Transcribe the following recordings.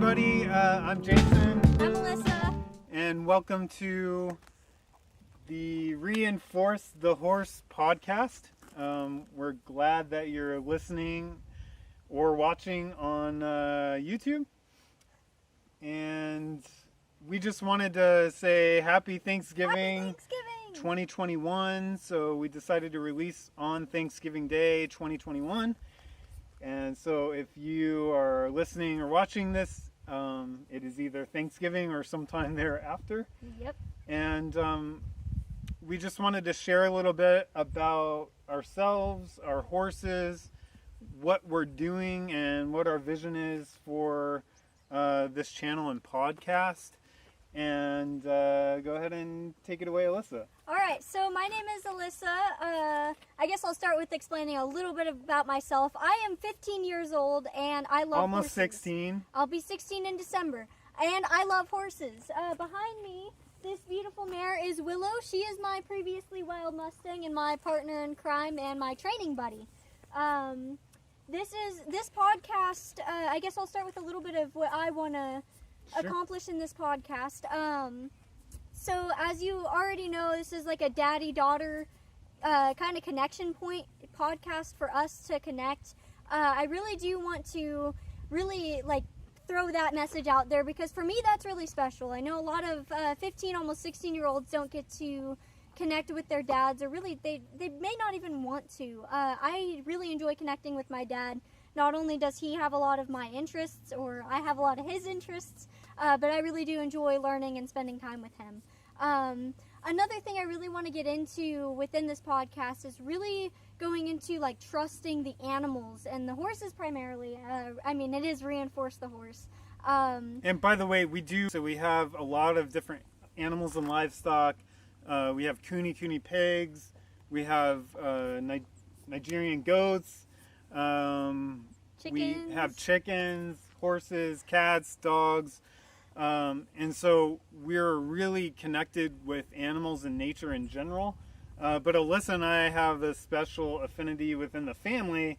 everybody. I'm Jason. I'm Alyssa. And welcome to the Reinforce the Horse podcast. We're glad that you're listening or watching on YouTube. And we just wanted to say Happy Thanksgiving 2021. So we decided to release on Thanksgiving Day 2021. And so if you are listening or watching this, it is either Thanksgiving or sometime thereafter. Yep. And we just wanted to share a little bit about ourselves, our horses, what we're doing, and what our vision is for this channel and podcast. And go ahead and take it away, Alyssa. All right, so my name is Alyssa. I guess I'll start with explaining a little bit about myself. I am 15 years old, and I love Almost horses. 16. I'll be 16 in December, and I love horses. Behind me, this beautiful mare is Willow. She is my previously wild Mustang and my partner in crime and my training buddy. This podcast, I guess I'll start with a little bit of what I want to accomplish in this podcast. So as you already know, this is like a daddy-daughter kind of connection point podcast for us to connect. I really do want to really throw that message out there because for me that's really special. I know a lot of 15, almost 16-year-olds don't get to connect with their dads, or really they may not even want to. I really enjoy connecting with my dad. Not only does he have a lot of my interests, or I have a lot of his interests, but I really do enjoy learning and spending time with him. Another thing I really want to get into within this podcast is really going into trusting the animals and the horses primarily. It is Reinforce the Horse. And by the way, we have a lot of different animals and livestock. We have Kune pigs. We have Nigerian goats. We have chickens, horses, cats, dogs. And so we're really connected with animals and nature in general. But Alyssa and I have a special affinity within the family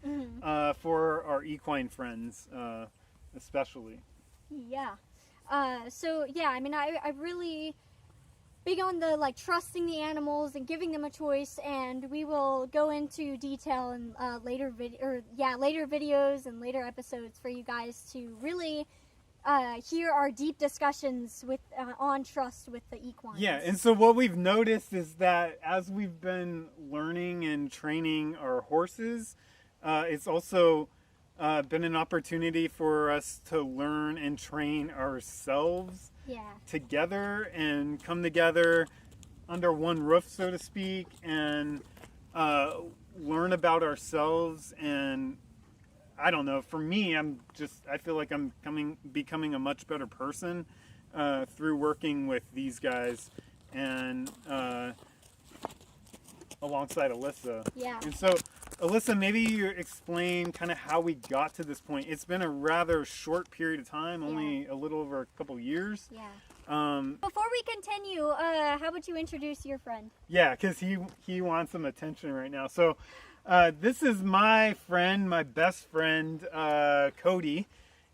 for our equine friends, especially. Yeah. I really big on the trusting the animals and giving them a choice, and we will go into detail in later videos and later episodes for you guys to really hear our deep discussions with on trust with the equines. Yeah, and so what we've noticed is that as we've been learning and training our horses, it's also been an opportunity for us to learn and train ourselves together and come together under one roof, so to speak, and learn about ourselves. And I don't know, for me, I feel like I'm becoming a much better person through working with these guys and alongside Alyssa. Yeah. And so, Alyssa, maybe you explain kind of how we got to this point. It's been a rather short period of time, only a little over a couple years. Yeah. Before we continue, how about you introduce your friend? Yeah, because he wants some attention right now. So, this is my friend, my best friend, Cody,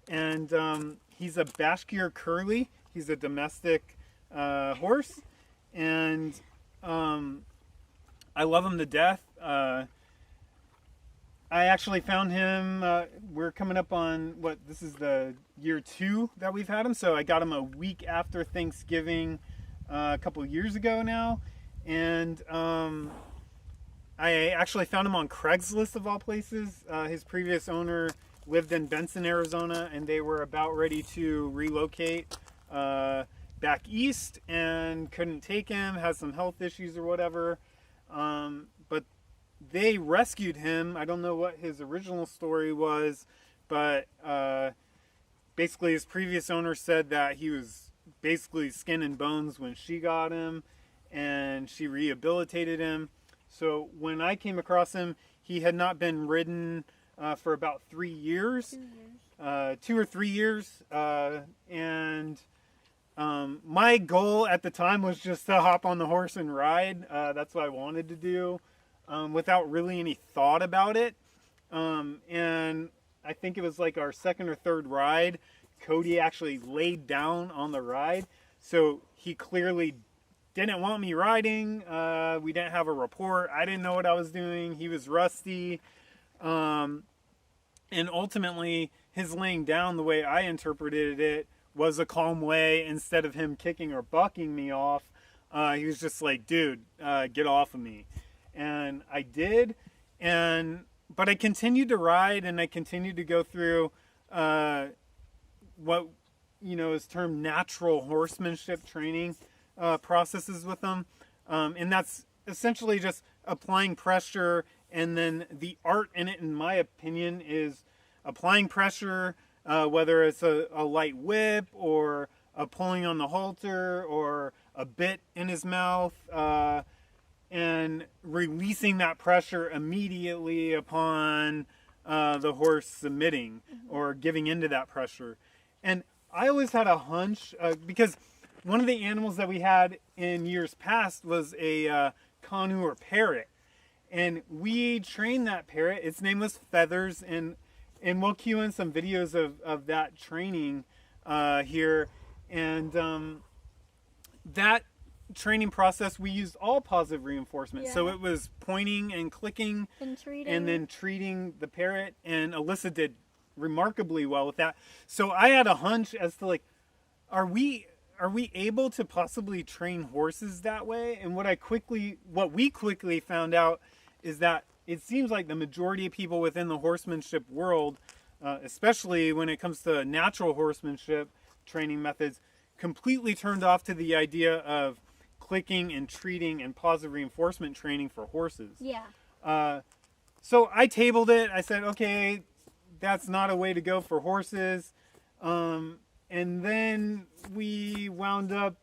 and he's a Bashkir Curly. He's a domestic horse, and I love him to death. I actually found him, we're coming up on, this is the year 2 that we've had him, so I got him a week after Thanksgiving a couple years ago now, and I actually found him on Craigslist of all places. His previous owner lived in Benson, Arizona, and they were about ready to relocate back east and couldn't take him, has some health issues or whatever. But they rescued him. I don't know what his original story was, but basically his previous owner said that he was basically skin and bones when she got him, and she rehabilitated him. So when I came across him, he had not been ridden for about 3 years. 2 or 3 years. And my goal at the time was just to hop on the horse and ride. That's what I wanted to do without really any thought about it. And I think it was like our second or third ride. Cody actually laid down on the ride. So he clearly didn't want me riding. We didn't have a report. I didn't know what I was doing. He was rusty. And ultimately, his laying down, the way I interpreted it, was a calm way. Instead of him kicking or bucking me off, he was just like, dude, get off of me. And I did. But I continued to ride, and I continued to go through what is termed natural horsemanship training processes with them. And that's essentially just applying pressure, and then the art in it, in my opinion, is applying pressure, whether it's a light whip or a pulling on the halter or a bit in his mouth, and releasing that pressure immediately upon the horse submitting or giving into that pressure. And I always had a hunch, because one of the animals that we had in years past was a conure parrot. And we trained that parrot. Its name was Feathers, and we'll cue in some videos of that training here. And that training process, we used all positive reinforcement. Yeah. So it was pointing and clicking and then treating the parrot. And Alyssa did remarkably well with that. So I had a hunch as to, like, are we able to possibly train horses that way? And what we quickly found out is that it seems like the majority of people within the horsemanship world, especially when it comes to natural horsemanship training methods, completely turned off to the idea of clicking and treating and positive reinforcement training for horses. Yeah. So I tabled it. I said, okay, that's not a way to go for horses. And then we wound up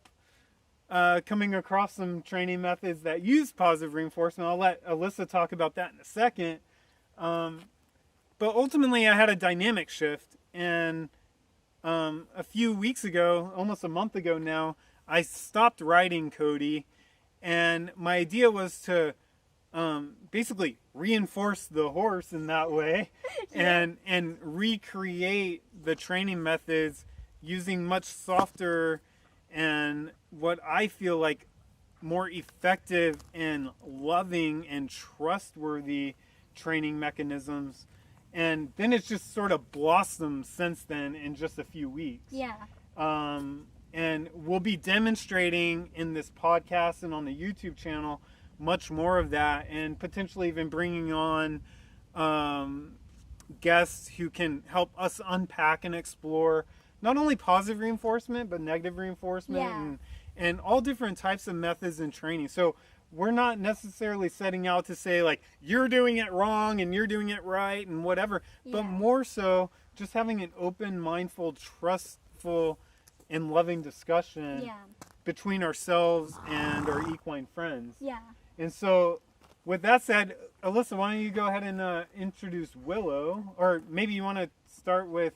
coming across some training methods that use positive reinforcement. I'll let Alyssa talk about that in a second. But ultimately, I had a dynamic shift. And a few weeks ago, almost a month ago now, I stopped riding Cody. And my idea was to basically reinforce the horse in that way and recreate the training methods using much softer and what I feel like more effective and loving and trustworthy training mechanisms. And then it's just sort of blossomed since then in just a few weeks. Yeah. And we'll be demonstrating in this podcast and on the YouTube channel much more of that, and potentially even bringing on guests who can help us unpack and explore not only positive reinforcement, but negative reinforcement and all different types of methods and training. So we're not necessarily setting out to say, like, you're doing it wrong and you're doing it right and whatever, but more so just having an open, mindful, trustful, and loving discussion between ourselves and our equine friends. Yeah. And so, with that said, Alyssa, why don't you go ahead and introduce Willow? Or maybe you want to start with,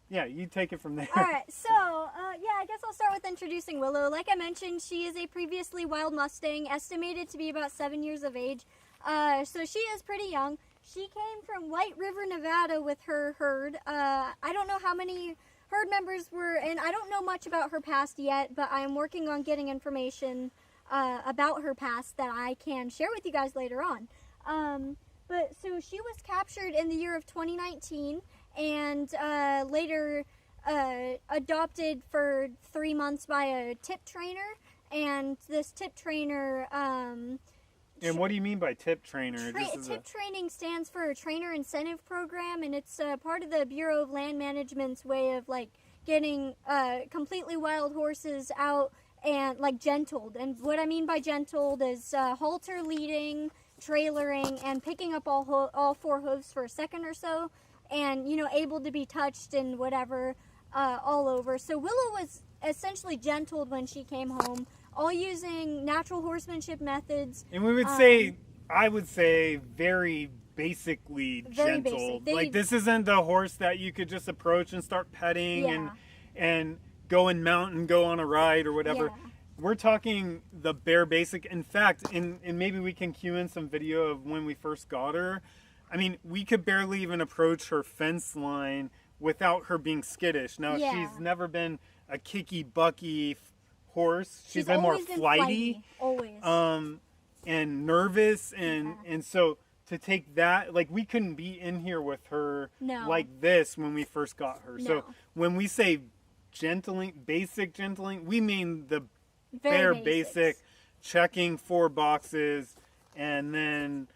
you take it from there. All right, so, I guess I'll start with introducing Willow. Like I mentioned, she is a previously wild Mustang, estimated to be about 7 years of age. So she is pretty young. She came from White River, Nevada with her herd. I don't know how many herd members were, and I don't know much about her past yet, but I am working on getting information about her past that I can share with you guys later on. But so she was captured in the year of 2019 and later adopted for 3 months by a tip trainer. And this tip trainer... and what do you mean by tip trainer? Tip training stands for Trainer Incentive Program, and it's part of the Bureau of Land Management's way of, like, getting completely wild horses out and, like, gentled. And what I mean by gentled is halter leading, trailering, and picking up all four hooves for a second or so, and, able to be touched and whatever all over. So Willow was essentially gentled when she came home, all using natural horsemanship methods. And we would say, I would say, very basically gentled. Basic. Like, this isn't the horse that you could just approach and start petting and go and mount and go on a ride or whatever. Yeah. We're talking the bare basic. In fact, and maybe we can cue in some video of when we first got her. I mean, we could barely even approach her fence line without her being skittish. Now, Yeah. she's never been a kicky, bucky horse. She's been more always been flighty. Always. And nervous. And so to take that, like, we couldn't be in here with her No. like this when we first got her. No. So when we say gentling, basic gentling, we mean the Very bare basic, checking 4 boxes, and then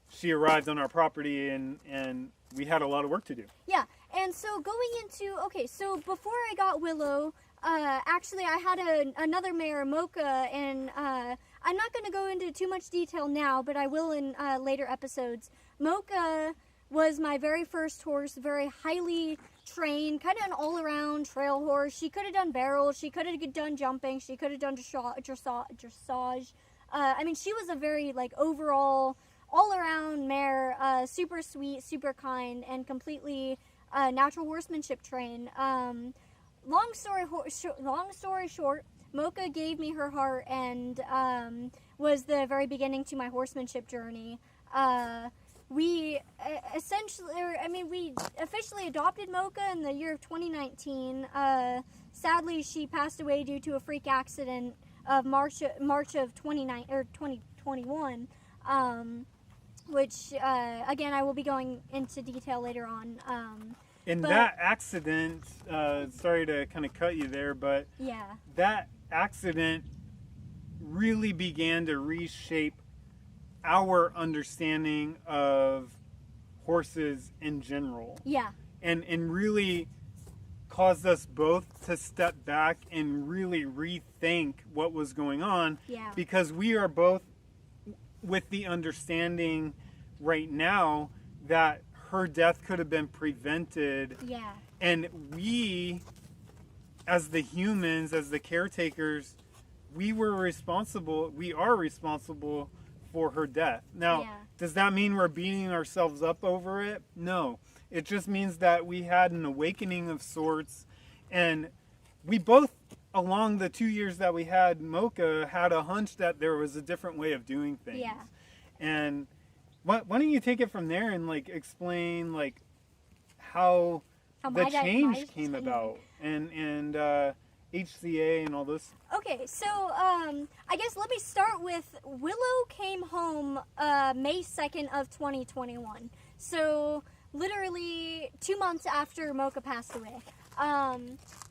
she arrived on our property, and we had a lot of work to do. Yeah, and so going into, okay, so before I got Willow, actually I had another mare, Mocha, and I'm not going to go into too much detail now, but I will in later episodes. Mocha was my very first horse, very highly trained, kind of an all-around trail horse. She could have done barrels, she could have done jumping, she could have done dressage. I mean, she was a very, like, overall, all-around mare, super sweet, super kind, and completely natural horsemanship trained. Long story short, Mocha gave me her heart and was the very beginning to my horsemanship journey. We officially adopted Mocha in the year of 2019. Sadly, she passed away due to a freak accident of March of 2021. Which again, I will be going into detail later on. That accident, sorry to kind of cut you there, but yeah, that accident really began to reshape our understanding of horses in general. Yeah. And really caused us both to step back and really rethink what was going on. Yeah. Because we are both with the understanding right now that her death could have been prevented. Yeah. And we, as the humans, as the caretakers, we are responsible for her death. Now, Yeah. does that mean we're beating ourselves up over it? No. It just means that we had an awakening of sorts, and we both, along the 2 years that we had Mocha, had a hunch that there was a different way of doing things. Yeah. And why don't you take it from there and, like, explain, like, how the change came about, and HCA and all this. Okay, so I guess let me start with Willow came home May 2nd of 2021. So literally 2 months after Mocha passed away.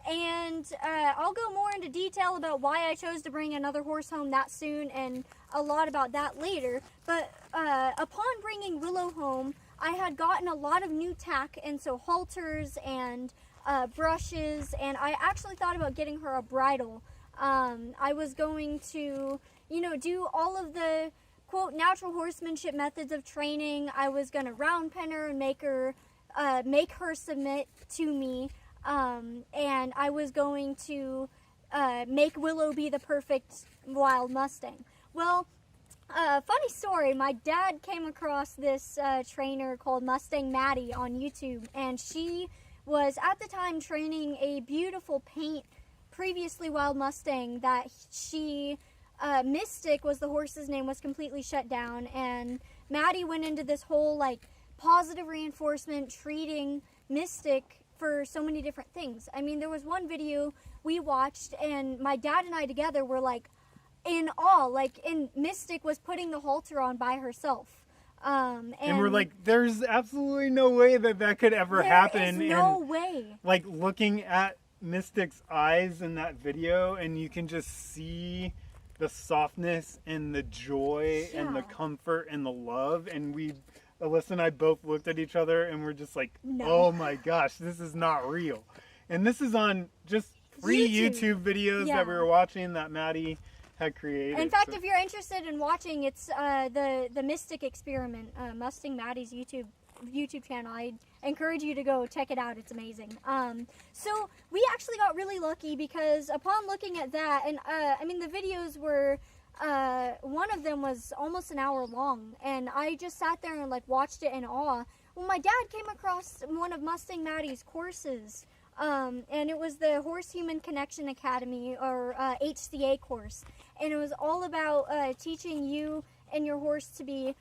And I'll go more into detail about why I chose to bring another horse home that soon, and a lot about that later. But upon bringing Willow home, I had gotten a lot of new tack, and so halters and brushes, and I actually thought about getting her a bridle. I was going to, do all of the, quote, natural horsemanship methods of training. I was going to round pen her and make her submit to me. And I was going to make Willow be the perfect wild Mustang. Well, funny story, my dad came across this trainer called Mustang Maddie on YouTube, and she was at the time training a beautiful paint, previously wild Mustang that she, Mystic was the horse's name, was completely shut down, and Maddie went into this whole, like, positive reinforcement, treating Mystic for so many different things. I mean, there was one video we watched, and my dad and I together were, like, in awe, and Mystic was putting the halter on by herself. And we're like, there's absolutely no way that could ever happen. There is no way. Like, looking at Mystic's eyes in that video, and you can just see the softness and the joy and the comfort and the love, and Alyssa and I both looked at each other and we're just like, no. Oh my gosh, this is not real. And this is on just free YouTube videos that we were watching that Maddie had created. In fact, if you're interested in watching, it's the Mystic Experiment, Mustang Maddie's YouTube channel. I encourage you to go check it out. It's amazing. So we actually got really lucky because upon looking at that, and I mean the videos were, one of them was almost an hour long, and I just sat there and like watched it in awe. Well, my dad came across one of Mustang Maddie's courses, and it was the Horse Human Connection Academy, or HCA course, and it was all about teaching you and your horse to be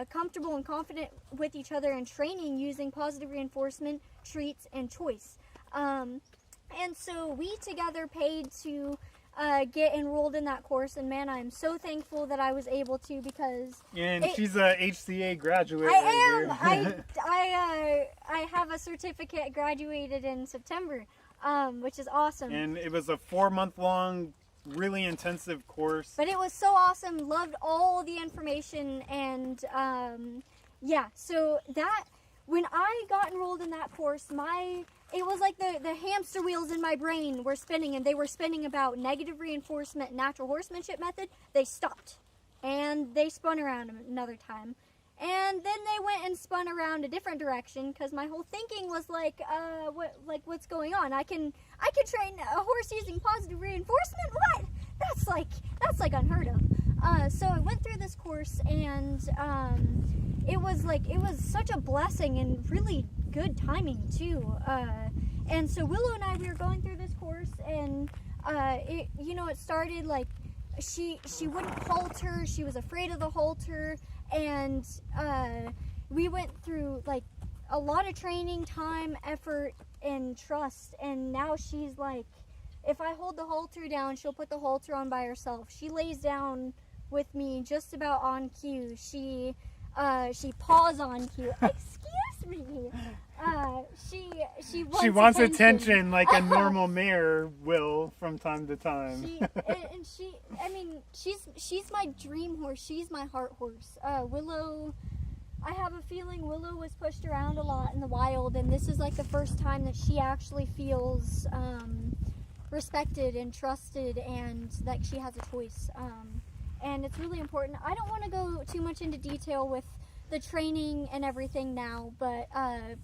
comfortable and confident with each other in training using positive reinforcement, treats, and choice. And so we together paid to get enrolled in that course, and man, I'm so thankful that I was able to, because she's a HCA graduate. I am. I have a certificate, graduated in September, which is awesome. And it was a 4-month-long, really intensive course. But it was so awesome. Loved all the information, and yeah. So that when I got enrolled in that course, it was like the hamster wheels in my brain were spinning, and they were spinning about negative reinforcement, natural horsemanship method. They stopped, and they spun around another time, and then they went and spun around a different direction, because my whole thinking was like, what's going on? I can train a horse using positive reinforcement? What? That's like unheard of. So I went through this course, and it was such a blessing and really good timing too. And so Willow and I, we were going through this course, and it started like she wouldn't halter. She was afraid of the halter, and we went through like a lot of training, time, effort, and trust. And now she's like, if I hold the halter down, she'll put the halter on by herself. She lays down with me just about on cue. She paws on cue. Excuse me. She wants attention like a normal mare will from time to time. She's my dream horse. She's my heart horse. Willow, I have a feeling Willow was pushed around a lot in the wild, and this is like the first time that she actually feels respected and trusted, and that she has a choice. And it's really important. I don't want to go too much into detail with the training and everything now, but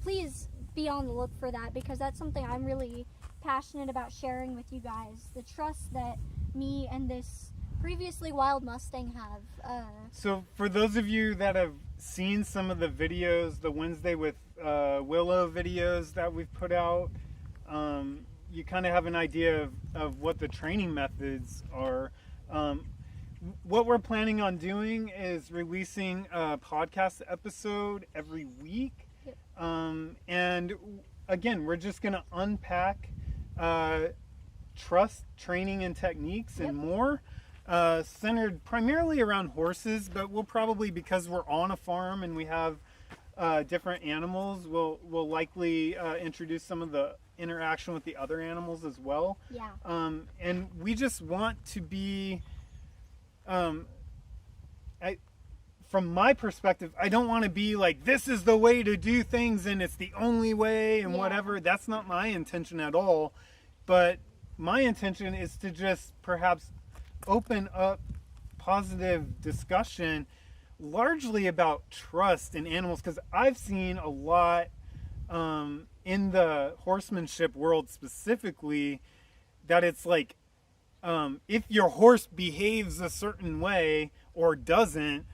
please be on the look for that, because that's something I'm really passionate about sharing with you guys. The trust that me and this previously wild Mustang have. So for those of you that have seen some of the videos, the Wednesday with Willow videos that we've put out, you kind of have an idea of what the training methods are. What we're planning on doing is releasing a podcast episode every week. Yep. And again, we're just going to unpack trust, training, and techniques and more, centered primarily around horses, but we'll probably, because we're on a farm and we have different animals, we'll likely introduce some of the interaction with the other animals as well. Yeah. And we just want to be... from my perspective, I don't want to be like, this is the way to do things and it's the only way and whatever. That's not my intention at all. But my intention is to just perhaps open up positive discussion largely about trust in animals, because I've seen a lot in the horsemanship world specifically that it's like, if your horse behaves a certain way or doesn't,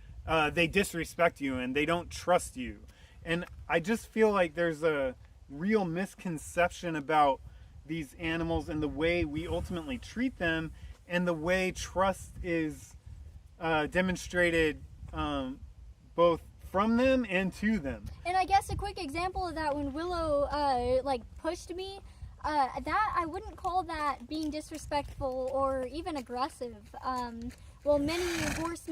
they disrespect you and they don't trust you. And I just feel like there's a real misconception about these animals and the way we ultimately treat them, and the way trust is demonstrated both from them and to them. And I guess a quick example of that, when Willow pushed me, that I wouldn't call that being disrespectful or even aggressive. Many horse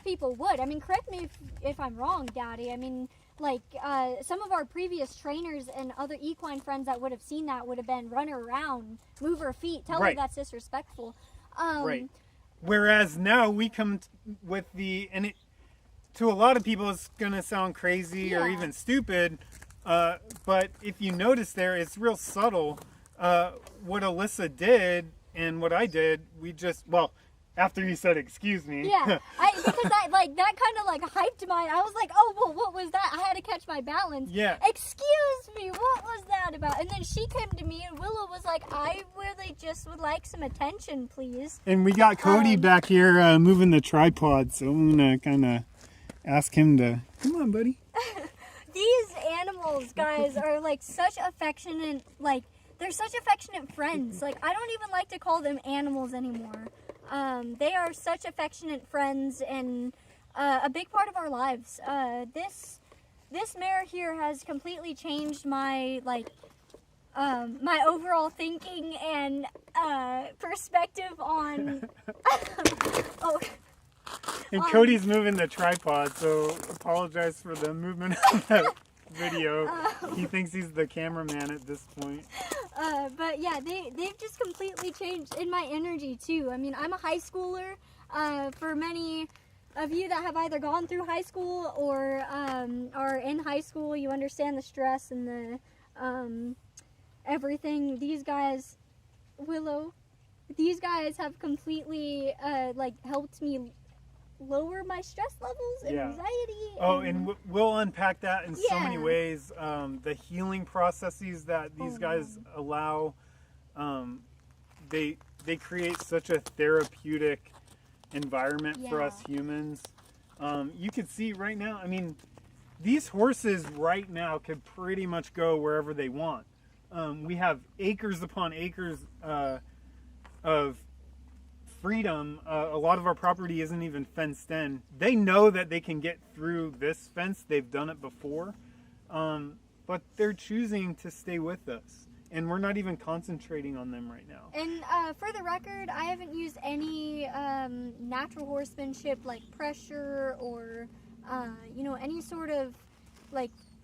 people would. I mean, correct me if I'm wrong, Daddy. I mean, some of our previous trainers and other equine friends that would have seen that would have been run her around, move her feet, tell her that's disrespectful. Right. Whereas now we come with to a lot of people it's going to sound crazy or even stupid, but if you notice there, it's real subtle. What Alyssa did and what I did, after you said excuse me. Yeah, because that kind of hyped my. I was like, oh, well, what was that? I had to catch my balance. Yeah. Excuse me, what was that about? And then she came to me, and Willow was like, I really just would like some attention, please. And we got Cody back here moving the tripod, so I'm gonna kind of ask him to come on, buddy. These animals, guys, are such affectionate. They're such affectionate friends. I don't even like to call them animals anymore. They are such affectionate friends, and a big part of our lives. This mare here has completely changed my my overall thinking and perspective on. Oh. And Cody's moving the tripod, so apologize for the movement of that video. He thinks he's the cameraman at this point. But yeah, they've just completely changed in my energy too. I mean, I'm a high schooler. For many of you that have either gone through high school or are in high school, you understand the stress and the everything. These guys, Willow, these guys have completely helped me lower my stress levels and anxiety. Oh, and we'll unpack that in so many ways. The healing processes that these guys allow, they create such a therapeutic environment for us humans. You can see right now, I mean, these horses right now could pretty much go wherever they want. We have acres upon acres of freedom. A lot of our property isn't even fenced in. They know that they can get through this fence. They've done it before. But they're choosing to stay with us. And we're not even concentrating on them right now. And for the record, I haven't used any natural horsemanship like pressure or, any sort of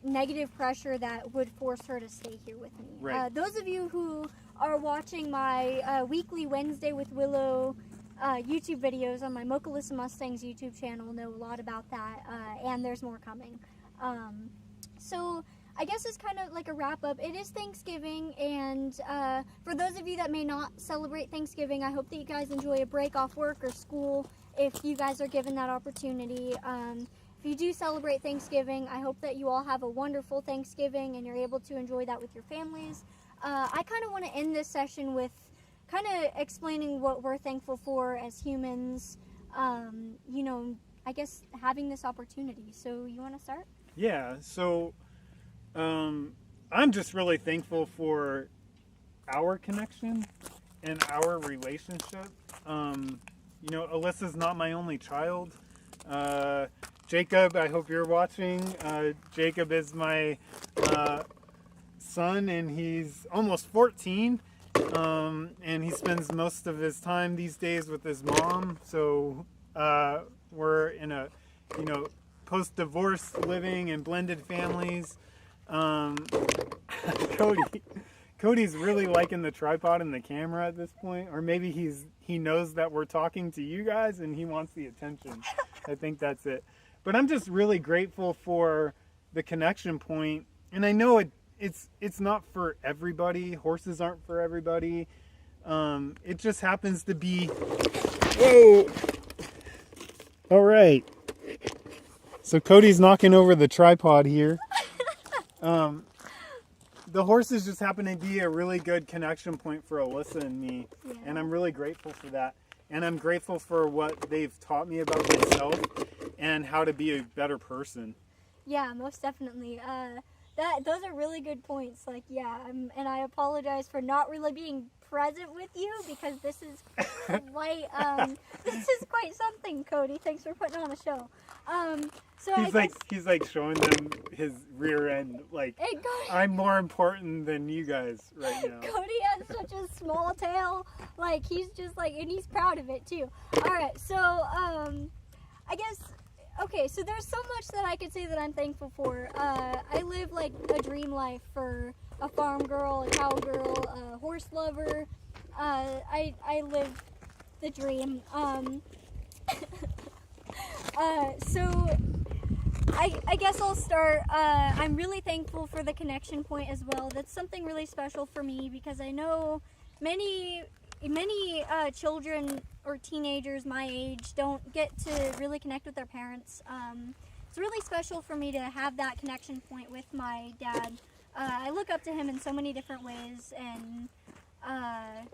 negative pressure that would force her to stay here with me. Right. Those of you who are watching my weekly Wednesday with Willow YouTube videos on my Mocha Mustangs YouTube channel know a lot about that, and there's more coming. So I guess it's kind of like a wrap up. It is Thanksgiving, and for those of you that may not celebrate Thanksgiving, I hope that you guys enjoy a break off work or school if you guys are given that opportunity. If you do celebrate Thanksgiving, I hope that you all have a wonderful Thanksgiving and you're able to enjoy that with your families. I kind of want to end this session with kind of explaining what we're thankful for as humans, I guess having this opportunity. So you want to start? Yeah, so I'm just really thankful for our connection and our relationship. Alyssa's not my only child. Jacob, I hope you're watching. Jacob is my son, and he's almost 14. And he spends most of his time these days with his mom. So we're in a, post-divorce living and blended families. Cody's really liking the tripod and the camera at this point, or maybe he knows that we're talking to you guys and he wants the attention. I think that's it. But I'm just really grateful for the connection point, and I know it's not for everybody. Horses aren't for everybody. It just happens to be. Whoa! All right. So Cody's knocking over the tripod here. The horses just happen to be a really good connection point for Alyssa and me, and I'm really grateful for that. And I'm grateful for what they've taught me about myself and how to be a better person. Yeah, most definitely. Those are really good points. And I apologize for not really being present with you because this is quite something, Cody. Thanks for putting on a show. He's showing them his rear end. Hey, I'm more important than you guys right now. Cody has such a small tail. He's just and he's proud of it too. All right, so I guess. Okay, so there's so much that I could say that I'm thankful for. I live a dream life for a farm girl, a cow girl, a horse lover. I live the dream. So I guess I'll start. I'm really thankful for the connection point as well. That's something really special for me because I know many children or teenagers my age don't get to really connect with their parents. It's really special for me to have that connection point with my dad. I look up to him in so many different ways, and I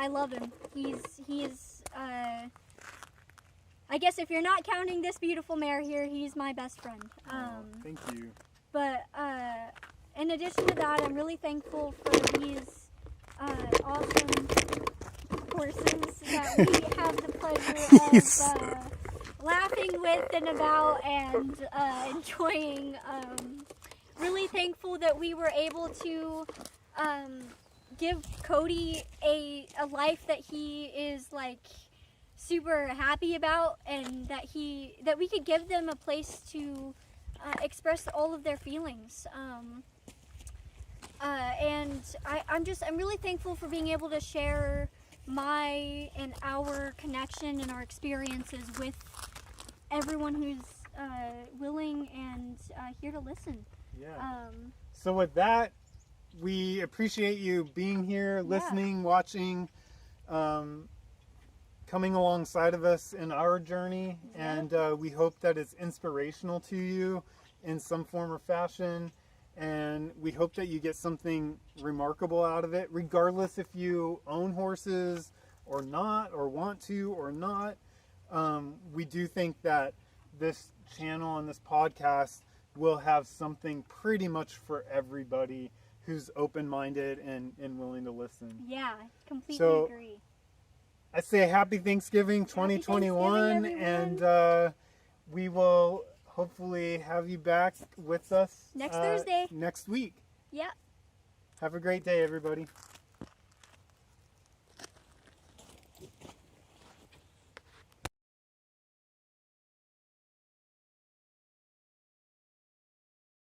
love him. He's I guess if you're not counting this beautiful mare here, he's my best friend. Thank you. But in addition to that, I'm really thankful for these awesome horses that we have the pleasure of laughing with and about and enjoying. Really thankful that we were able to give Cody a life that he is like super happy about, and that we could give them a place to express all of their feelings. And I'm really thankful for being able to share my and our connection and our experiences with everyone who's willing and here to listen. Yeah. So with that, we appreciate you being here, listening, watching, coming alongside of us in our journey, and we hope that it's inspirational to you in some form or fashion, and we hope that you get something remarkable out of it, regardless if you own horses or not, or want to or not. We do think that this channel and this podcast will have something pretty much for everybody who's open-minded and willing to listen. Yeah, completely agree. I say happy Thanksgiving 2021, and we will hopefully have you back with us next Thursday. next week. Yeah. Have a great day, everybody.